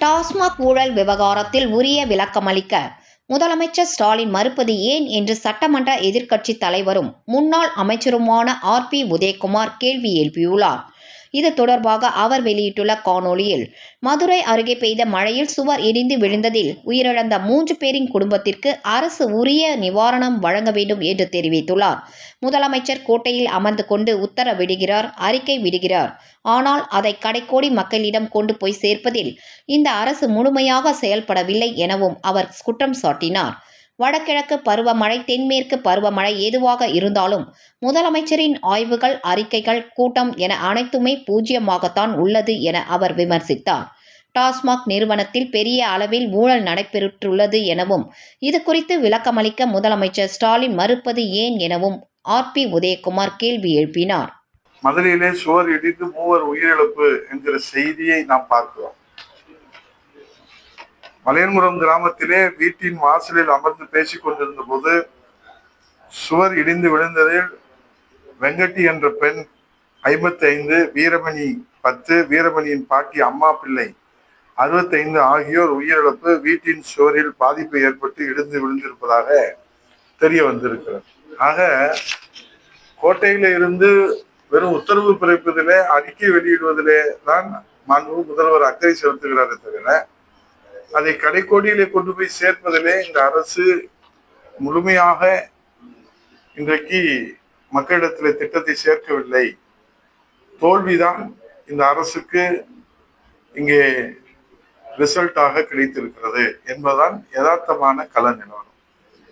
டாஸ்மாக் ஊழல் விவகாரத்தில் உரிய விளக்கமளிக்க முதலமைச்சர் ஸ்டாலின் மறுப்பது ஏன் என்று சட்டமன்ற எதிர்க்கட்சித் தலைவரும் முன்னாள் அமைச்சருமான ஆர்.பி. உதயகுமார் கேள்வி எழுப்பியுள்ளார். இது தொடர்பாக அவர் வெளியிட்டுள்ள காணொளியில், மதுரை அருகே பெய்த மழையில் சுவர் இடிந்து விழுந்ததில் உயிரிழந்த 3 பேரின் குடும்பத்திற்கு அரசு உரிய நிவாரணம் வழங்க வேண்டும் என்று தெரிவித்துள்ளார். முதலமைச்சர் கோட்டையில் அமர்ந்து கொண்டு உத்தரவிடுகிறார், அறிக்கை விடுகிறார். ஆனால் அதை கடைக்கோடி மக்களிடம் கொண்டு போய் சேர்ப்பதில் இந்த அரசு முழுமையாக செயல்படவில்லை எனவும் அவர் குற்றம் சாட்டினார். வடகிழக்கு பருவமழை, தென்மேற்கு பருவமழை எதுவாக இருந்தாலும் முதலமைச்சரின் ஆய்வுகள், அறிக்கைகள், கூட்டம் என அனைத்துமே பூஜ்யமாகத்தான் உள்ளது என அவர் விமர்சித்தார். டாஸ்மாக் நிறுவனத்தில் பெரிய அளவில் ஊழல் நடைபெற்றுள்ளது எனவும், இது குறித்து விளக்கமளிக்க முதலமைச்சர் ஸ்டாலின் மறுப்பது ஏன் எனவும் ஆர்.பி. உதயகுமார் கேள்வி எழுப்பினார். மதுரையிலே சுவர் இடிந்து 3 உயிரிழப்பு என்கிற செய்தியை நாம் பார்க்கிறோம். மலையன்குளம் கிராமத்திலே வீட்டின் வாசலில் அமர்ந்து பேசிக் கொண்டிருந்த போது சுவர் இடிந்து விழுந்ததில் வெங்கட்டி என்ற பெண் 55, வீரமணி 10, வீரமணியின் பாட்டி அம்மா பிள்ளை 65 ஆகியோர் உயிரிழப்பு, வீட்டின் சுவரில் பாதிப்பு ஏற்பட்டு இடிந்து விழுந்திருப்பதாக தெரிய வந்திருக்கிறது. ஆக கோட்டையில இருந்து வெறும் உத்தரவு பிறப்பதிலே, அறிக்கை வெளியிடுவதிலே தான் மாண்பு முதல்வர் அக்கறை செலுத்துகிறாரே தவிர, அதை கடைக்கோடியிலே கொண்டு போய் சேர்ப்பதிலே இந்த அரசு முழுமையாக இன்றைக்கு மக்களிடத்தில் திட்டத்தை சேர்க்கவில்லை. தோல்விதான் இந்த அரசுக்கு இங்கே ரிசல்ட்டாக கிடைத்திருக்கிறது என்பதுதான் யதார்த்தமான கள நிலவரம்.